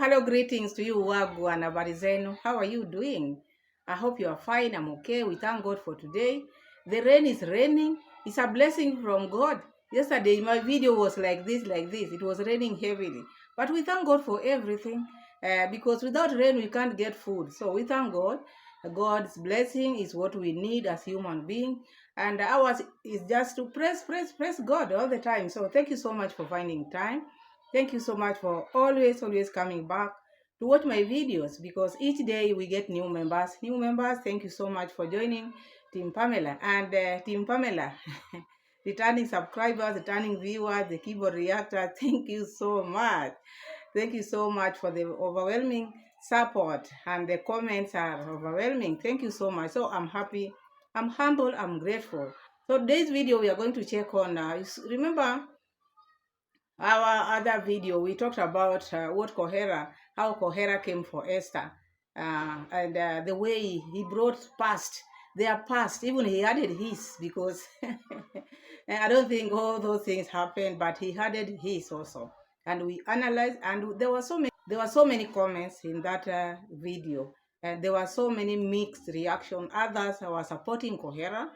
Hello, greetings to you, Wagwan Abarizeno. How are you doing? I hope you are fine. I'm okay. We thank God for today. The rain is raining. It's a blessing from God. Yesterday, my video was like this, like this. It was raining heavily. But we thank God for everything because without rain, we can't get food. So we thank God. God's blessing is what we need as human beings. And ours is just to praise God all the time. So thank you so much for finding time. Thank you so much for always coming back to watch my videos because each day we get new members. Thank you so much for joining Team Pamela and Team Pamela. Returning subscribers, returning viewers, the keyboard reactor. Thank you so much. Thank you so much for the overwhelming support, and the comments are overwhelming. Thank you so much. So I'm happy, I'm humble, I'm grateful. So today's video we are going to check on, remember our other video, we talked about how Cohera came for Esther, and the way he brought their past, even he added his, because I don't think all those things happened, but he added his also. And we analyzed, and there were so many comments in that video, and there were so many mixed reactions. Others were supporting Cohera,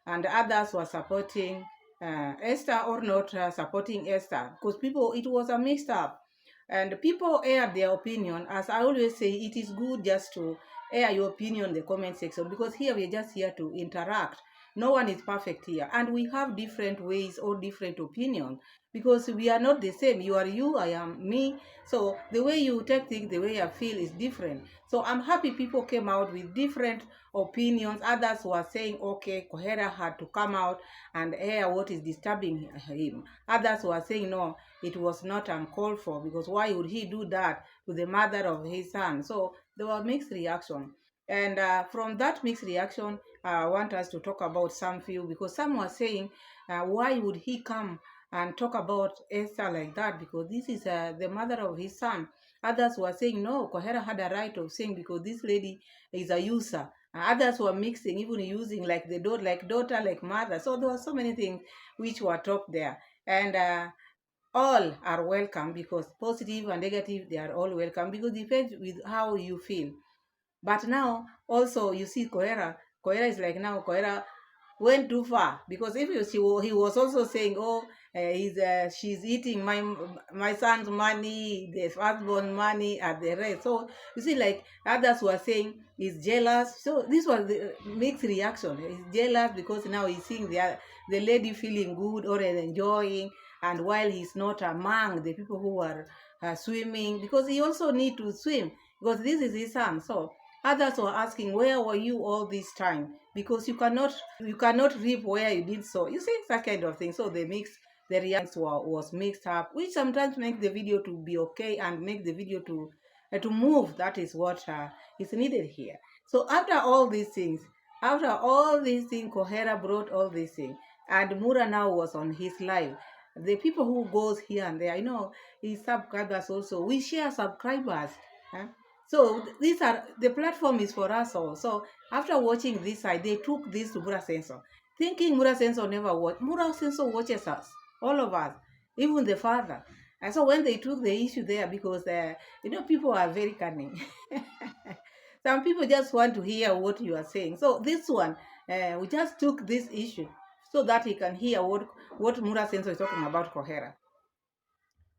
and others were supporting Esther, or not supporting Esther, because it was a mixed up, and people aired their opinion. As I always say, it is good just to air your opinion in the comment section, because here we're just here to interact. No one is perfect here, and we have different ways or different opinions, because we are not the same. You are you, I am me. So the way you take things, the way I feel is different. So I'm happy people came out with different opinions. Others were saying, okay, Cohera had to come out and air what is disturbing him. Others were saying, no, it was not uncalled for, because why would he do that to the mother of his son? So there were mixed reaction. And from that mixed reaction, I want us to talk about some few, because some were saying, why would he come and talk about Esther like that, because this is the mother of his son. Others were saying, no, Cohera had a right of saying, because this lady is a user. Others were mixing, even using like the daughter, like mother. So there were so many things which were talked there. And all are welcome, because positive and negative, they are all welcome, because it depends with how you feel. But now also you see Cohera is like, now Cohera went too far, because if he was also saying, oh, she's eating my son's money, the firstborn money, and the rest. So you see, like others were saying he's jealous. So this was the mixed reaction. He's jealous because now he's seeing the lady feeling good or enjoying, and while he's not among the people who are swimming, because he also need to swim, because this is his son. So others were asking, where were you all this time? Because you cannot reap where you did sow. You see, that kind of thing. So the reactions was mixed up, which sometimes make the video to be okay and make the video to move. That is what is needed here. So after all these things, Cohera brought all these things, and Mura now was on his live. The people who goes here and there, his subscribers also. We share subscribers. Huh? So these are the platform is for us all. So after watching this side, they took this to Mura Sensor, thinking Mura Sensor never watch. Mura Sensor watches us, all of us, even the father. And so when they took the issue there, because people are very cunning. Some people just want to hear what you are saying. So this one, we just took this issue so that he can hear what Mura Sensor is talking about Cohera,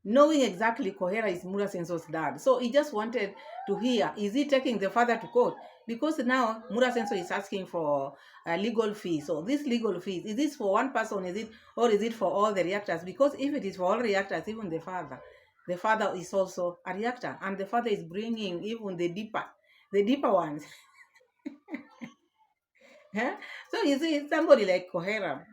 knowing exactly Cohera is Mura Sensor's dad. So he just wanted to hear, is he taking the father to court? Because now Mura Sensor is asking for legal fees. So this legal fees, is this for one person, or is it for all the reactors? Because if it is for all reactors, even the father is also a reactor, and the father is bringing even the deeper ones. So you see, somebody like Cohera,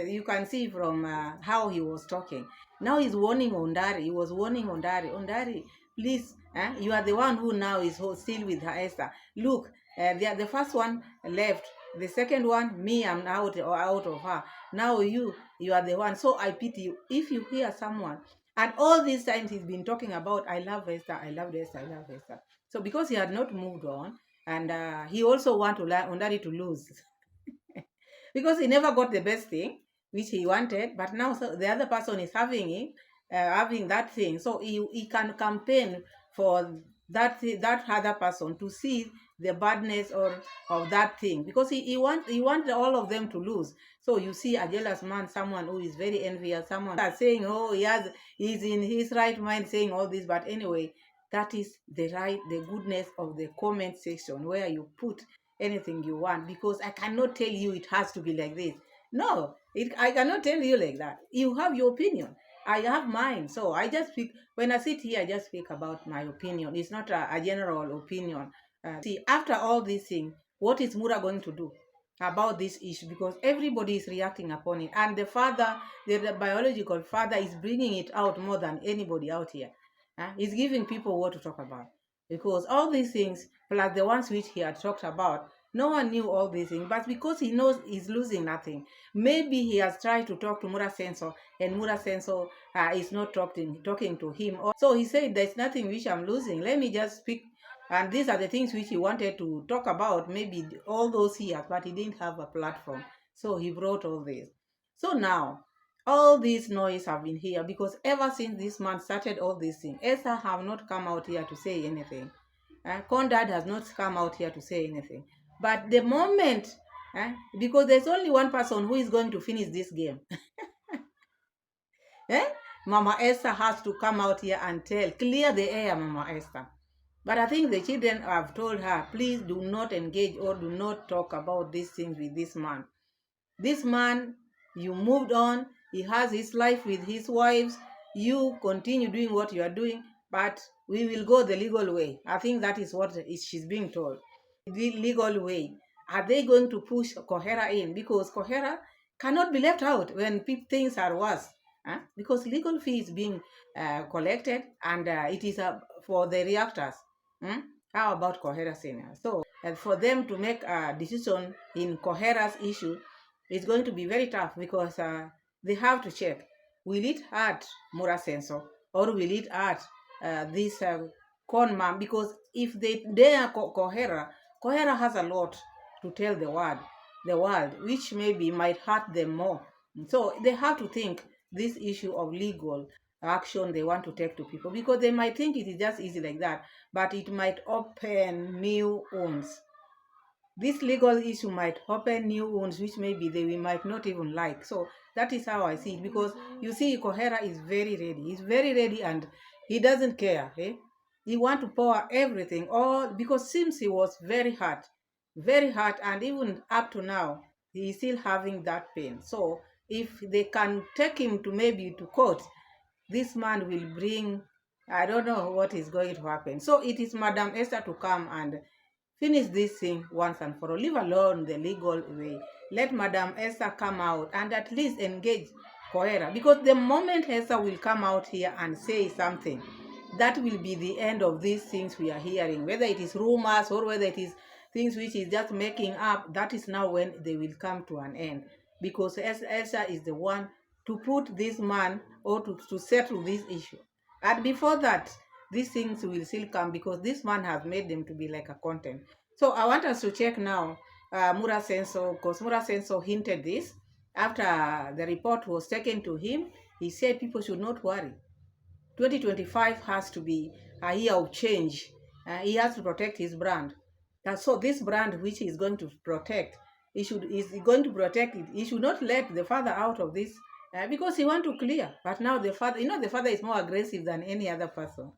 you can see from how he was talking. Now he's warning Ondari. He was warning Ondari. Ondari, please, you are the one who now is still with her Esther. Look, the first one left. The second one, me, I'm out of her. Now you are the one. So I pity you. If you hear someone, and all these times he's been talking about, I love Esther, I love Esther, I love Esther. So because he had not moved on, and he also wanted Ondari to lose. Because he never got the best thing which he wanted, but now the other person is having that thing, so he can campaign for that other person to see the badness or of that thing, because he want all of them to lose. So you see a jealous man, someone who is very envious, someone that's saying, oh, he's in his right mind saying all this. But anyway, that is the goodness of the comment section, where you put anything you want, because I cannot tell you it has to be like this. No, I cannot tell you like that. You have your opinion, I have mine. So I just speak. When I sit here, I just speak about my opinion. It's not a general opinion. See, after all these things, what is Mura going to do about this issue? Because everybody is reacting upon it. And the father, the biological father, is bringing it out more than anybody out here. He's giving people what to talk about. Because all these things, plus the ones which he had talked about, no one knew all these things. But because he knows he's losing nothing, maybe he has tried to talk to Mura Senso, and Mura Senso is not talking to him. So he said, there's nothing which I'm losing. Let me just speak. And these are the things which he wanted to talk about, maybe all those years, but he didn't have a platform. So he brought all this. So now, all this noise have been here because ever since this man started all these things, Esther have not come out here to say anything. Condad has not come out here to say anything. But the moment, because there's only one person who is going to finish this game. Mama Esther has to come out here and clear the air, Mama Esther. But I think the children have told her, please do not engage or do not talk about these things with this man. This man, you moved on. He has his life with his wives. You continue doing what you are doing, but we will go the legal way. I think that is what she's being told. The legal way. Are they going to push Cohera in? Because Cohera cannot be left out when things are worse. Because legal fee is being collected, and it is for the reactors. How about Cohera senior? So for them to make a decision in Cohera's issue, it's going to be very tough, because they have to check, will it hurt Mura Senso, or will it hurt this con mom? Because if they are Cohera has a lot to tell the world, which maybe might hurt them more. So they have to think this issue of legal action they want to take to people, because they might think it is just easy like that, but it might open new wounds. This legal issue might open new wounds, which maybe we might not even like. So that is how I see it, because you see, Cohera is very ready. He's very ready, and he doesn't care. He wants to pour everything, all because since he was very hurt, and even up to now, he is still having that pain. So if they can take him to maybe to court, this man will bring, I don't know what is going to happen. So it is Madam Esther to come and finish this thing once and for all. Leave alone the legal way. Let Madam Esther come out and at least engage Cohera. Because the moment Esther will come out here and say something, that will be the end of these things we are hearing. Whether it is rumors or whether it is things which is just making up, that is now when they will come to an end. Because Esther is the one to put this man, or to settle this issue. And before that, these things will still come, because this man has made them to be like a content. So I want us to check now Mura Senso, because Mura Senso hinted this. After the report was taken to him, he said people should not worry. 2025 has to be a year of change. He has to protect his brand. So this brand which he is going to protect, is going to protect it. He should not let the father out of this, because he want to clear. But now the father, the father is more aggressive than any other person.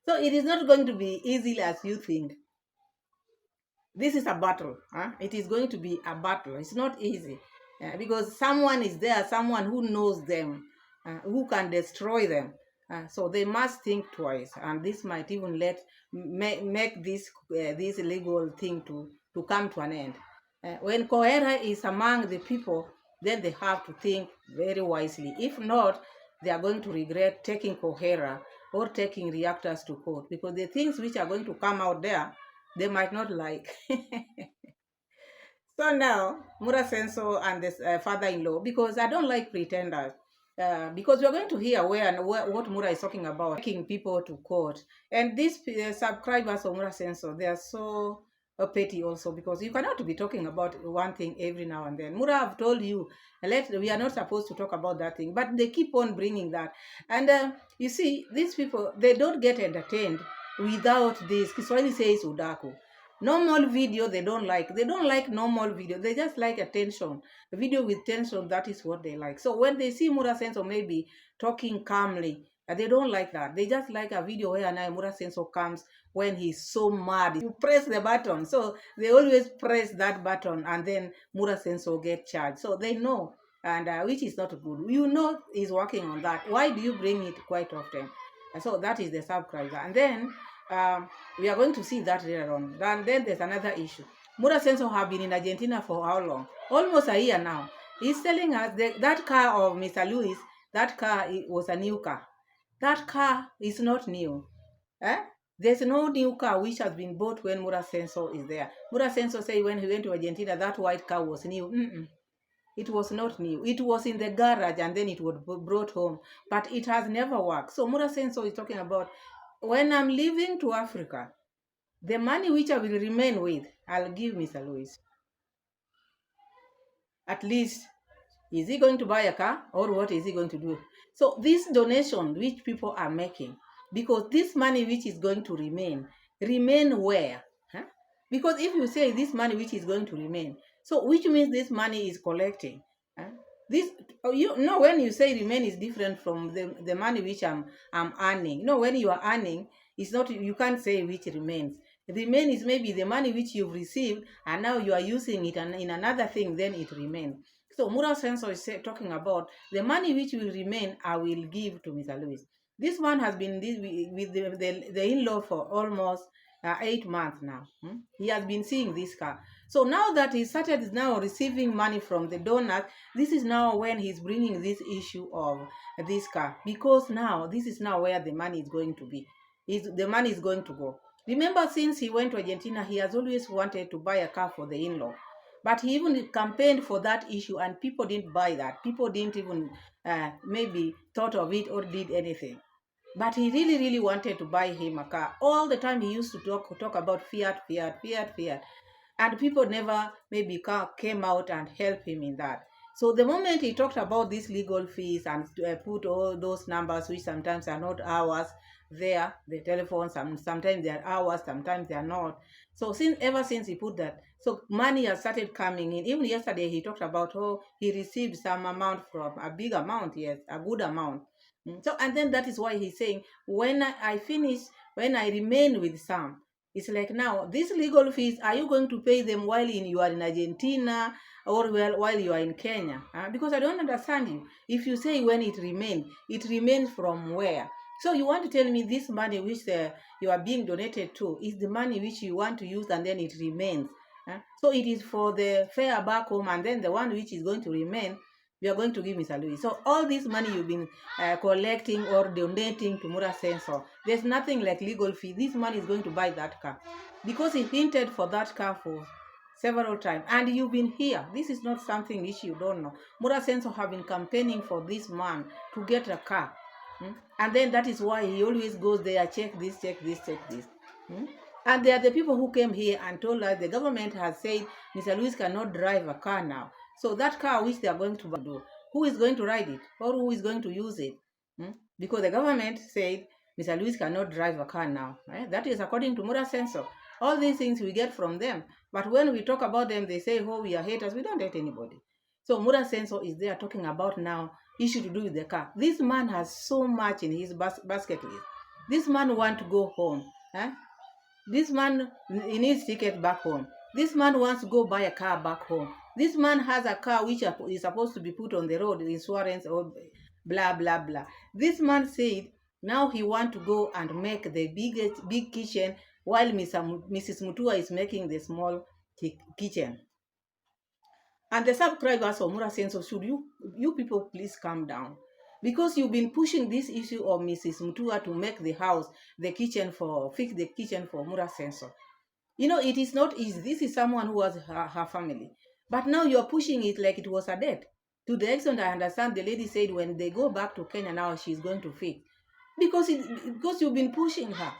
So it is not going to be easy as you think. This is a battle. It is going to be a battle. It's not easy, because someone is there, someone who knows them, who can destroy them. So they must think twice, and this might even make this legal thing to come to an end. When Cohera is among the people, then they have to think very wisely. If not, they are going to regret taking Cohera or taking reactors to court, because the things which are going to come out there, they might not like. So now, Mura Senso and this father-in-law, because I don't like pretenders, because we're going to hear what Mura is talking about, taking people to court. And these subscribers of Mura Senso, they are so petty also, because you cannot be talking about one thing every now and then. Mura have told you, we are not supposed to talk about that thing, but they keep on bringing that. And you see, these people, they don't get entertained without this. Kiswahili says udaku. Normal video they don't like. They don't like normal video. They just like attention. A video with tension, that is what they like. So when they see Mura Senso maybe talking calmly, they don't like that. They just like a video where Mura Senso comes when he's so mad. You press the button. So they always press that button, and then Mura Senso get charged. So they know, and which is not good. You know he's working on that. Why do you bring it quite often? And so that is the subscriber. And then we are going to see that later on. And then there's another issue. Mura Senso have been in Argentina for how long? Almost a year now. He's telling us that car of Mr. Luis, that car was a new car. That car is not new. There's no new car which has been bought when Mura Senso is there. Mura Senso say when he went to Argentina, that white car was new. It was not new. It was in the garage and then it was brought home. But it has never worked. So Mura Senso is talking about, when I'm leaving to Africa, the money which I will remain with, I'll give Mr. Luis. At least, is he going to buy a car or what is he going to do? So this donation which people are making, because this money which is going to remain where? Because if you say this money which is going to remain, so which means this money is collecting. This, when you say remain is different from the money which I'm earning. When you are earning, it's not, you can't say which remains. Remain is maybe the money which you've received and now you are using it in another thing, then it remains. So Mura Senso is talking about the money which will remain, I will give to Mr. Lewis. This man has been with the in-law for almost 8 months now. He has been seeing this car. So now that he started now receiving money from the donors, this is now when he's bringing this issue of this car. Because now, this is now where the money is going to be. The money is going to go. Remember, since he went to Argentina, he has always wanted to buy a car for the in-law. But he even campaigned for that issue and people didn't buy that. People didn't even maybe thought of it or did anything. But he really, really wanted to buy him a car. All the time he used to talk about fiat. And people never maybe came out and helped him in that. So the moment he talked about these legal fees and put all those numbers, which sometimes are not ours, there, the telephone, sometimes they are ours, sometimes they are not. So ever since he put that, so money has started coming in. Even yesterday he talked about he received some amount from, a big amount, yes, a good amount. So, and then that is why he's saying, when I finish, when I remain with Sam, it's like, now, these legal fees, are you going to pay them while you are in Argentina or while you are in Kenya? Because I don't understand you. If you say when it remains from where? So you want to tell me this money which you are being donated to is the money which you want to use and then it remains. So it is for the fare back home, and then the one which is going to remain, we are going to give Mr. Louis. So all this money you've been collecting or donating to Mura Senso, there's nothing like legal fee. This money is going to buy that car. Because he hinted for that car for several times. And you've been here. This is not something which you don't know. Mura Senso have been campaigning for this man to get a car. And then that is why he always goes there, check this. And they are the people who came here and told us the government has said Mr. Luis cannot drive a car now. So that car which they are going to do, who is going to ride it or who is going to use it? Because the government said Mr. Luis cannot drive a car now. That is according to Mura Senso. All these things we get from them. But when we talk about them, they say, we are haters. We don't hate anybody. So Mura Senso is there talking about now issue to do with the car. This man has so much in his basket list. This man wants to go home. This man, he needs ticket back home. This man wants to go buy a car back home. This man has a car which is supposed to be put on the road, insurance or blah, blah, blah. This man said now he wants to go and make the big kitchen while Mrs. Mutua is making the small kitchen. And the subscribers of Mura Senso, should you people please calm down. Because you've been pushing this issue of Mrs. Mutua to make the house, fix the kitchen for Mura Senso. It is not easy. This is someone who has her family. But now you're pushing it like it was a debt. To the extent I understand, the lady said when they go back to Kenya now, she's going to fix. Because you've been pushing her.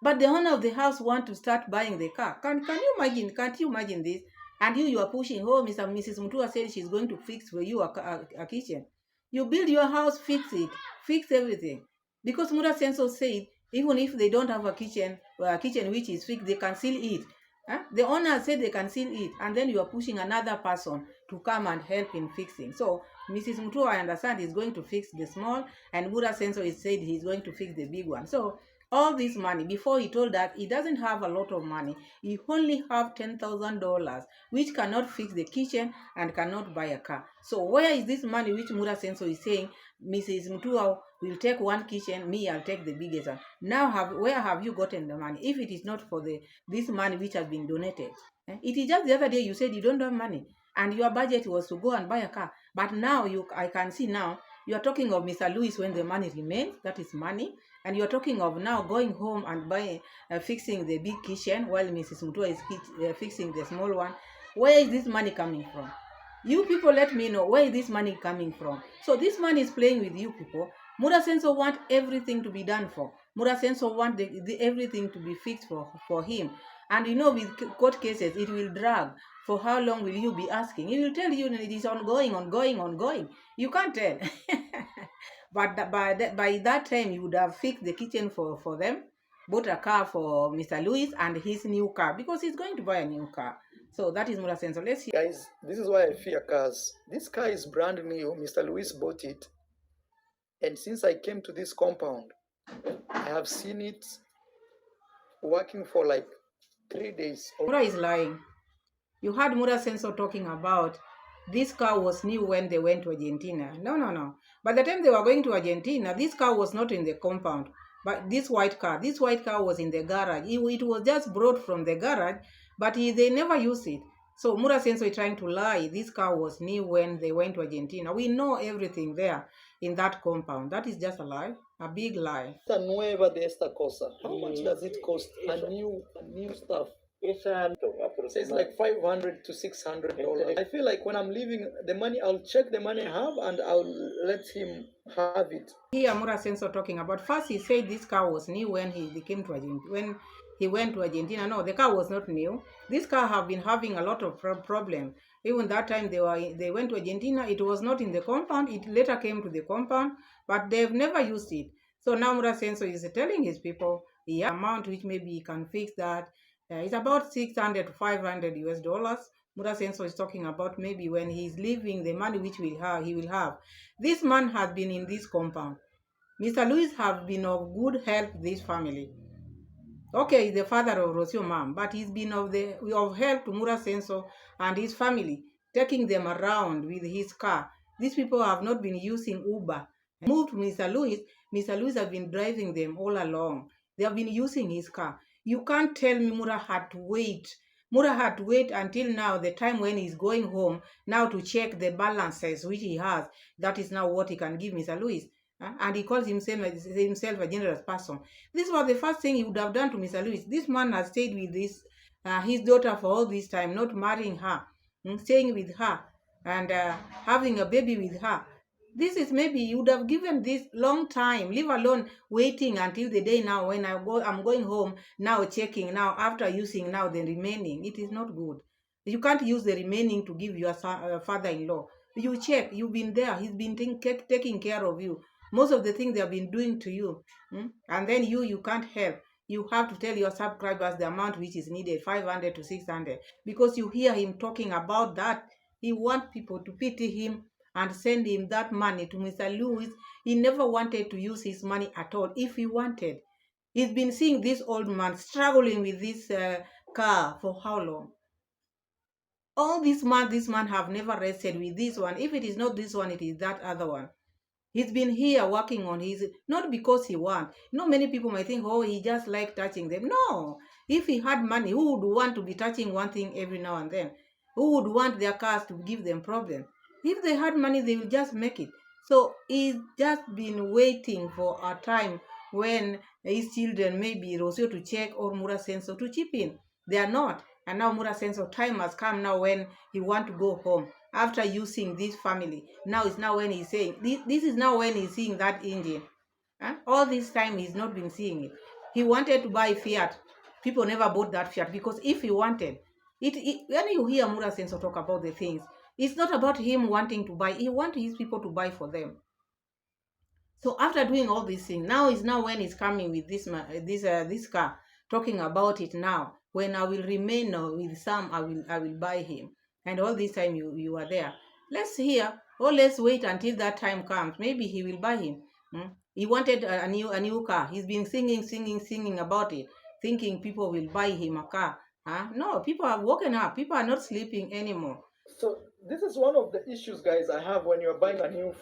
But the owner of the house want to start buying the car. Can you imagine? Can't you imagine this? And you are pushing, oh, Mrs. Mutua said she's going to fix for you a kitchen. You build your house, fix it, fix everything. Because Mura Senso said, even if they don't have a kitchen which is fixed, they can still eat. Huh? The owner said they can still eat, and then you are pushing another person to come and help in fixing. So Mrs. Mutua, I understand, is going to fix the small, and Mura Senso is said he's going to fix the big one. So all this money, before he told that he doesn't have a lot of money, he only have $10,000, which cannot fix the kitchen and cannot buy a car. So where is this money which Mura Senso is saying, Mrs. Mutua will take one kitchen, me I'll take the biggest one. Now where have you gotten the money? If it is not for this money which has been donated. It is just the other day you said you don't have money and your budget was to go and buy a car. But now I can see now you are talking of Mr. Lewis when the money remains, that is money. And you're talking of now going home and buying, fixing the big kitchen while Mrs. Mutua is fixing the small one. Where is this money coming from? You people let me know, where is this money coming from? So this money is playing with you people. Mura Senso want everything to be done for. Mura Senso want everything to be fixed for him. And you know, with court cases, it will drag. For how long will you be asking? He will tell you it is ongoing. You can't tell. But by that time, you would have fixed the kitchen for them, bought a car for Mr. Lewis and his new car, because he's going to buy a new car. So that is Mura Senso. Let's see. Guys, this is why I fear cars. This car is brand new. Mr. Lewis bought it. And since I came to this compound, I have seen it working for like 3 days. Mura is lying. You heard Mura Senso talking about this car was new when they went to Argentina. No. By the time they were going to Argentina, this car was not in the compound. But this white car was in the garage. It was just brought from the garage, but they never used it. So Mura Senso is trying to lie. This car was new when they went to Argentina. We know everything there in that compound. That is just a lie, a big lie. Nueva de esta cosa. How much does it cost? A new stuff. It's like $500 to $600. I feel like when I'm leaving the money, I'll check the money I have and I'll let him have it. Here Mura Senso talking about, first he said this car was new when he came to Argentina, when he went to Argentina. No, the car was not new. This car have been having a lot of problems. Even that time they went to Argentina, it was not in the compound. It later came to the compound, but they've never used it. So now Mura Senso is telling his people the amount which maybe he can fix that. It's about $600 to $500. Mura Senso is talking about maybe when he's leaving, the money which he will have. This man has been in this compound. Mr. Lewis have been of good help this family. Okay, he's the father of Rosio mom, but he's been of help to Mura Senso and his family, taking them around with his car. These people have not been using Uber. Moved to Mr. Lewis has been driving them all along. They have been using his car. You can't tell me Mura had to wait. Mura had to wait until now, the time when he's going home, now to check the balances which he has. That is now what he can give Mr. Lewis. And he calls himself a generous person. This was the first thing he would have done to Mr. Lewis. This man has stayed with his daughter for all this time, not marrying her, staying with her, and having a baby with her. This is maybe you would have given this long time, leave alone waiting until the day now when I'm going home, now checking, now after using now the remaining. It is not good. You can't use the remaining to give your father-in-law. You check, you've been there, he's been taking care of you. Most of the things they have been doing to you. And then you can't help. You have to tell your subscribers the amount which is needed, $500 to $600. Because you hear him talking about that. He wants people to pity him and send him that money to Mr. Lewis. He never wanted to use his money at all, if he wanted. He's been seeing this old man struggling with this car for how long? All this man have never rested with this one. If it is not this one, it is that other one. He's been here working on his, not because he wants. Many people might think, oh, he just like touching them. No. If he had money, who would want to be touching one thing every now and then? Who would want their cars to give them problems? If they had money, they will just make it. So he's just been waiting for a time when his children, maybe Rosio to check or Mura Senso to chip in. They are not. And now Mura Senso time has come now when he want to go home after using this family. Now it's now when he's saying, this is now when he's seeing that engine. All this time he's not been seeing it. He wanted to buy Fiat. People never bought that Fiat because if he wanted when you hear Mura Senso talk about the things, it's not about him wanting to buy. He wants his people to buy for them. So after doing all these things, now when he's coming with this car, talking about it now. When I will remain with Sam, I will buy him. And all this time you are there. Let's hear, or let's wait until that time comes. Maybe he will buy him. He wanted a new car. He's been singing about it, thinking people will buy him a car. No, people are woken up. People are not sleeping anymore. So this is one of the issues, guys, I have when you're buying a new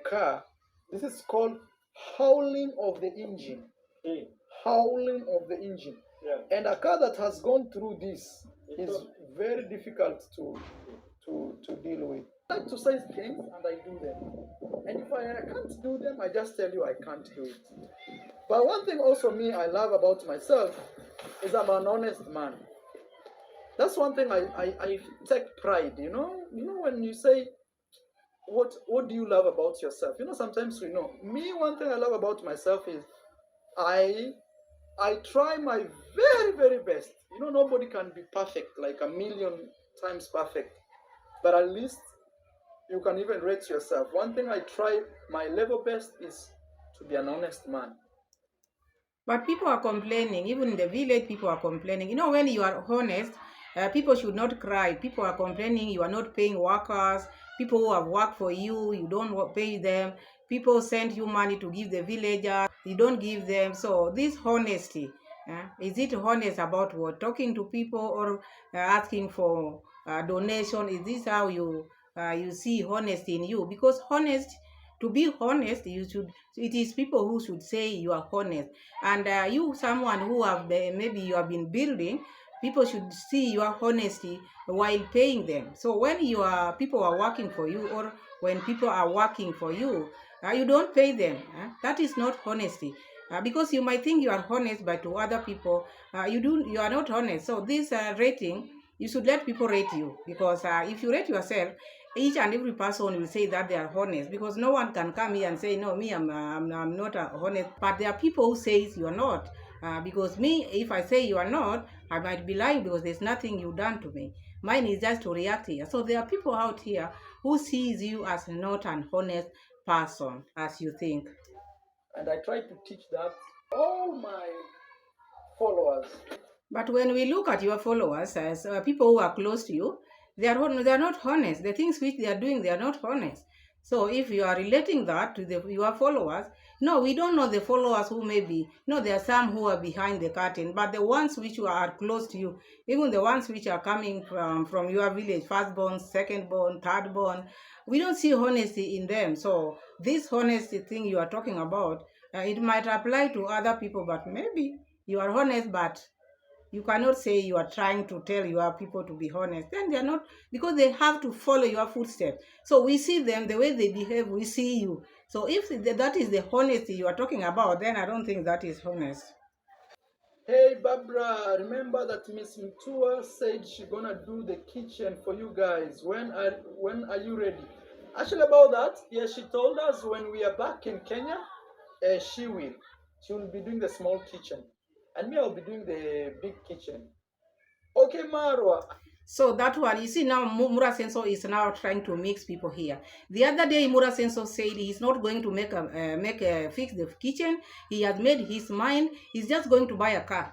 car. This is called howling of the engine. Howling of the engine. Yeah. And a car that has gone through this is very difficult to deal with. I like to say things and I do them. And if I can't do them, I just tell you I can't do it. But one thing also I love about myself is I'm an honest man. That's one thing I take pride, you know when you say, what do you love about yourself? Sometimes me, one thing I love about myself is I try my very, very best. Nobody can be perfect, like a million times perfect. But at least you can even rate yourself. One thing I try my level best is to be an honest man. But people are complaining. Even in the village, people are complaining. When you are honest, people should not cry. People are complaining you are not paying workers. People who have worked for you, you don't pay them. People send you money to give the villagers, you don't give them. So this honesty, is it honest about what? Talking to people or asking for donation? Is this how you see honesty in you? Because to be honest, it is people who should say you are honest. And you, someone who maybe you have been building, people should see your honesty while paying them. So when people are working for you, or when people are working for you, you don't pay them. That is not honesty. Because you might think you are honest, but to other people, you are not honest. So this rating, you should let people rate you, because if you rate yourself, each and every person will say that they are honest, because no one can come here and say, no, me, I'm not honest. But there are people who say you are not. Because me, if I say you are not, I might be lying, because there's nothing you've done to me. Mine is just to react here. So there are people out here who sees you as not an honest person, as you think. And I try to teach that all my followers. But when we look at your followers as people who are close to you, they are not honest. The things which they are doing, they are not honest. So if you are relating that to your followers, no, we don't know the followers who may be. No, there are some who are behind the curtain, but the ones which are close to you, even the ones which are coming from your village, firstborn, secondborn, thirdborn, we don't see honesty in them. So this honesty thing you are talking about, it might apply to other people, but maybe you are honest, but you cannot say you are trying to tell your people to be honest. Then they are not, because they have to follow your footsteps. So we see them, the way they behave, we see you. So if that is the honesty you are talking about, then I don't think that is honest. Hey Barbara, remember that Miss Mtua said she's gonna do the kitchen for you guys. When are you ready? Actually, about that, yeah, she told us when we are back in Kenya, she will be doing the small kitchen, and me, I'll be doing the big kitchen. Okay, Marwa. So that one, you see now, Mura Senso is now trying to mix people here. The other day, Mura Senso said he's not going to fix the kitchen. He has made his mind. He's just going to buy a car.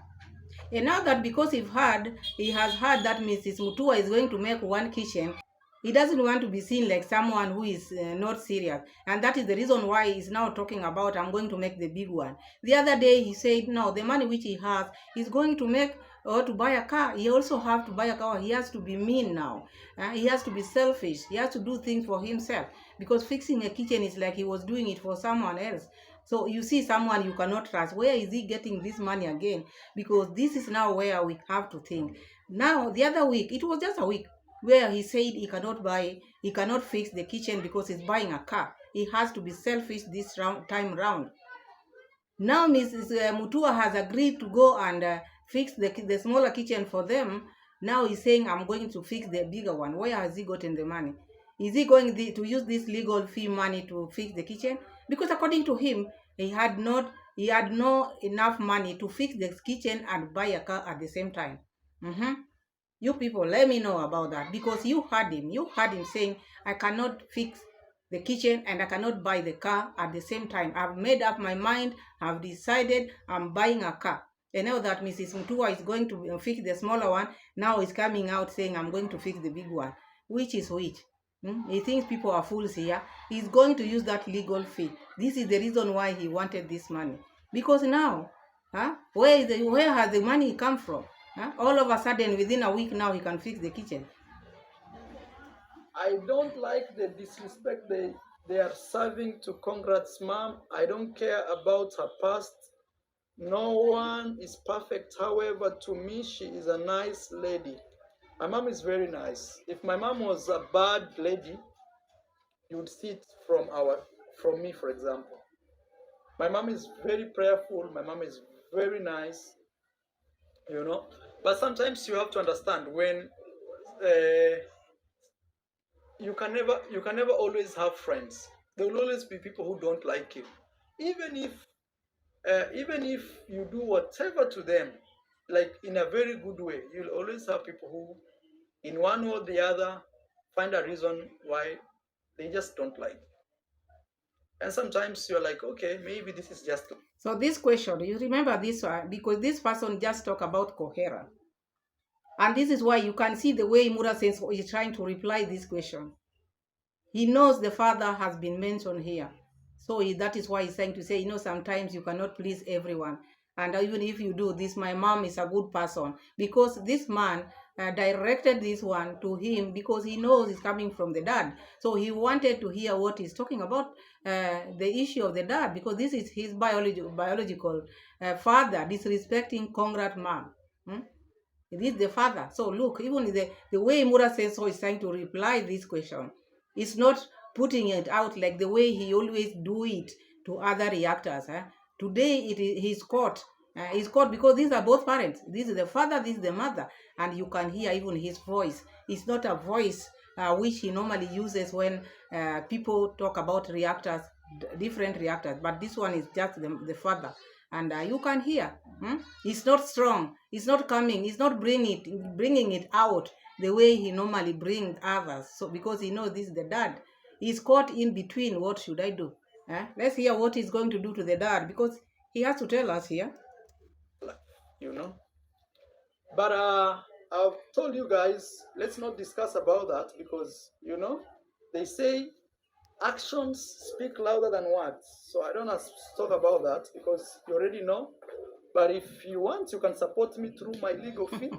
And now that because he has heard that Mrs. Mutua is going to make one kitchen, he doesn't want to be seen like someone who is not serious. And that is the reason why he's now talking about, I'm going to make the big one. The other day he said, no, the money which he has, he's going to make or to buy a car. He also have to buy a car. He has to be mean now. He has to be selfish. He has to do things for himself. Because fixing a kitchen is like he was doing it for someone else. So you see someone you cannot trust. Where is he getting this money again? Because this is now where we have to think. Now, the other week, it was just a week, where he said he cannot fix the kitchen because he's buying a car. He has to be selfish this time round. Now Mrs. Mutua has agreed to go and fix the smaller kitchen for them. Now he's saying, I'm going to fix the bigger one. Where has he gotten the money? Is he going to use this legal fee money to fix the kitchen? Because according to him, he had not he had no enough money to fix the kitchen and buy a car at the same time. You people, let me know about that, because you heard him saying, I cannot fix the kitchen and I cannot buy the car at the same time. I've made up my mind, I've decided I'm buying a car. And now that Mrs. Mutua is going to fix the smaller one, now he's coming out saying I'm going to fix the big one. Which is which? He thinks people are fools here. He's going to use that legal fee. This is the reason why he wanted this money. Because now, where has the money come from? All of a sudden, within a week now, he can fix the kitchen. I don't like the disrespect they are serving to Congrats mom. I don't care about her past. No one is perfect. However, to me, she is a nice lady. My mom is very nice. If my mom was a bad lady, you would see it from me, for example. My mom is very prayerful. My mom is very nice, you know. But sometimes you have to understand when you can never always have friends. There will always be people who don't like you, even if you do whatever to them, like in a very good way. You'll always have people who, in one or the other, find a reason why they just don't like you. And sometimes you're like, okay, maybe this is just. So this question, you remember this one, because this person just talked about Cohera. And this is why you can see the way Mura says is trying to reply this question. He knows the father has been mentioned here. So that is why he's trying to say, sometimes you cannot please everyone. And even if you do this, my mom is a good person. Because this man directed this one to him because he knows it's coming from the dad. So he wanted to hear what he's talking about, the issue of the dad, because this is his biological father disrespecting Congrats mom. It is the father. So look, even the way Mura says so is trying to reply this question. It's not putting it out like the way he always do it to other reactors. Today he's caught. He's caught because these are both parents. This is the father, this is the mother. And you can hear even his voice. It's not a voice which he normally uses when people talk about reactors, different reactors. But this one is just the father. And you can hear. It's not strong. It's not coming. It's not bringing it out the way he normally brings others. So because he knows this is the dad, he's caught in between. What should I do? Let's hear what he's going to do to the dad, because he has to tell us here. But I've told you guys, let's not discuss about that, because they say actions speak louder than words. So I don't have to talk about that because you already know. But if you want, you can support me through my legal fee.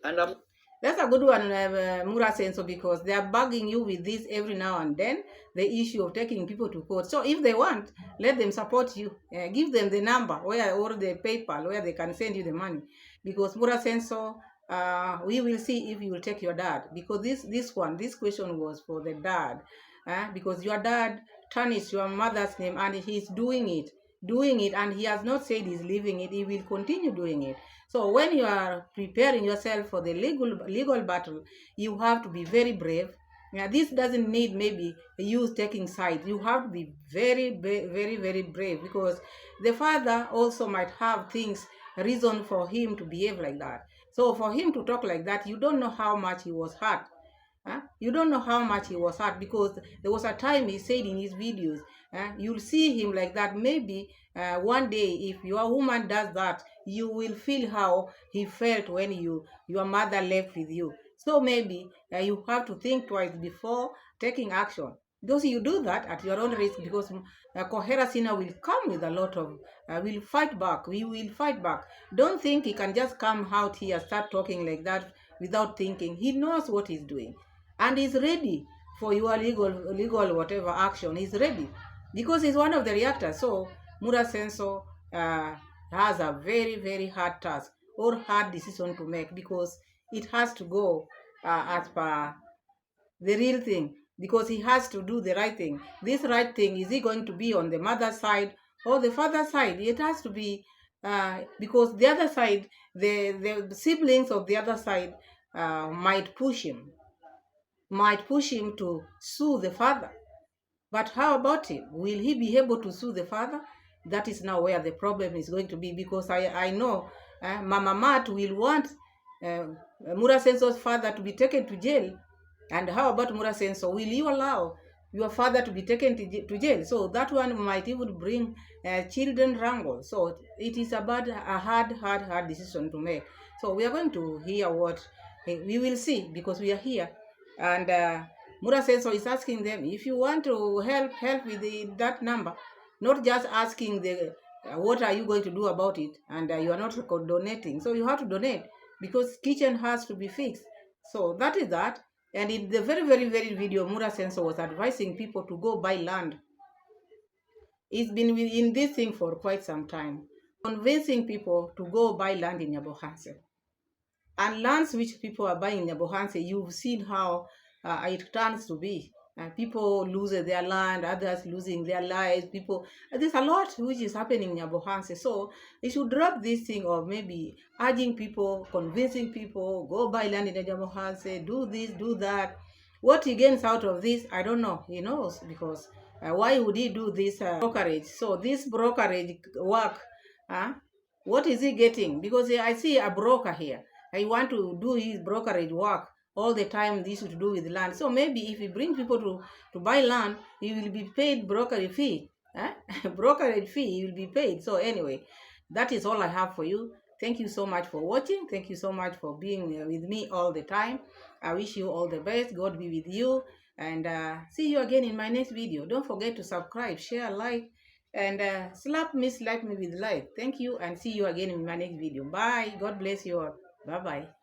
And that's a good one, Mura Senso, because they are bugging you with this every now and then, the issue of taking people to court. So if they want, let them support you. Give them the number or the PayPal where they can send you the money. Because Mura Senso, we will see if you will take your dad. Because this question was for the dad. Because your dad tarnished your mother's name and he's doing it, and he has not said he's leaving it. He will continue doing it. So when you are preparing yourself for the legal battle, you have to be very brave. This doesn't need maybe you taking sides. You have to be very, very, very brave, because the father also might have reason for him to behave like that. So for him to talk like that, you don't know how much he was hurt. You don't know how much he was hurt, because there was a time he said in his videos, you'll see him like that. Maybe one day, if your woman does that, you will feel how he felt when your mother left with you. So maybe you have to think twice before taking action. Because you do that at your own risk, because Cohera Sina will come with a lot of, will fight back. We will fight back. Don't think he can just come out here, start talking like that without thinking. He knows what he's doing. And he's ready for your legal whatever action. He's ready because he's one of the reactors. So Mura Senso has a very, very hard task or hard decision to make, because it has to go as per the real thing, because he has to do the right thing. This right thing, is he going to be on the mother's side or the father's side? It has to be, because the other side, the siblings of the other side might push him to sue the father. But how about him? Will he be able to sue the father? That is now where the problem is going to be, because I know Mama Mat will want Mura Senso's father to be taken to jail. And how about Mura Senso? Will you allow your father to be taken to jail? So that one might even bring children wrangle. So it is about a hard decision to make. So we are going to hear what we will see, because we are here. And Mura Senso is asking them, if you want to help with that number, not just asking the what are you going to do about it, and you are not donating. So you have to donate, because kitchen has to be fixed. So that is that. And in the very video, Mura Senso was advising people to go buy land. He's been in this thing for quite some time, convincing people to go buy land in Nyabohanse. And lands which people are buying in Nyabohanse, you've seen how it turns to be. People lose their land, others losing their lives. There's a lot which is happening in Nyabohanse. So they should drop this thing of maybe urging people, convincing people, go buy land in Nyabohanse, do this, do that. What he gains out of this, I don't know. He knows, because why would he do this brokerage? So this brokerage work, what is he getting? Because I see a broker here. I want to do his brokerage work all the time. This to do with land. So maybe if he brings people to buy land, he will be paid brokerage fee. Brokerage fee, he will be paid. So anyway, that is all I have for you. Thank you so much for watching. Thank you so much for being with me all the time. I wish you all the best. God be with you. And see you again in my next video. Don't forget to subscribe, share, like, and slap me with like. Thank you, and see you again in my next video. Bye. God bless you all. Bye-bye.